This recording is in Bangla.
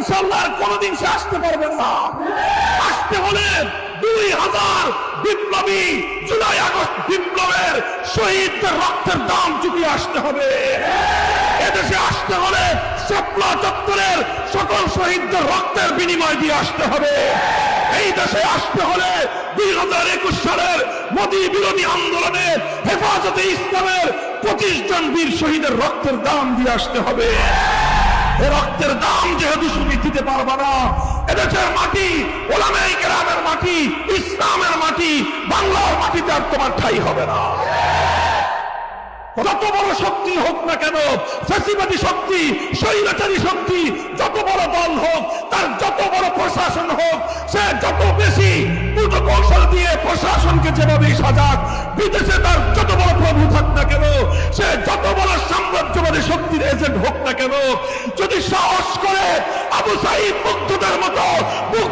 ইনশাআল্লাহ আর কোনোদিন সে আসতে পারবেন না। আসতে হলে 2000 বিপ্লবী জুলাই আগস্ট বিপ্লবের শহীদদের রক্তের দাম চুকিয়ে আসতে হবে। এদেশে আসতে হলে শাপলা চত্বরের সকল শহীদদের রক্তের বিনিময় দিয়ে আসতে হবে। এই দেশে আসতে হলে 2021 সালের মোদী বিরোধী আন্দোলনে হেফাজতে ইসলামের 25 জন বীর শহীদের রক্তের দাম দিয়ে আসতে হবে। এ রক্তের দাম যেহেতু তুমি দিতে পারবা না, এদেশের মাটি ওলামায়ে কেরামের মাটি, ইসলামের মাটি, বাংলার মাটিতে আর তোমার ঠাঁই হবে না। যত বড় শক্তি হোক না কেন, ফ্যাসিবাদী শক্তি, স্বৈরাচারী শক্তি, যত বড় দল হোক, তার যত বড় প্রশাসন হোক, সে যত বেশি কৌশল দিয়ে প্রশাসনকে যেভাবে সাজাক, বিদেশে তার যত বড় প্রভু থাক না কেন, সে যত বড় সাম্রাজ্যবাদী শক্তির এজেন্ট হোক না কেন, যদি সাহস করে আবু সাঈদ মুগ্ধদের মতো মুখ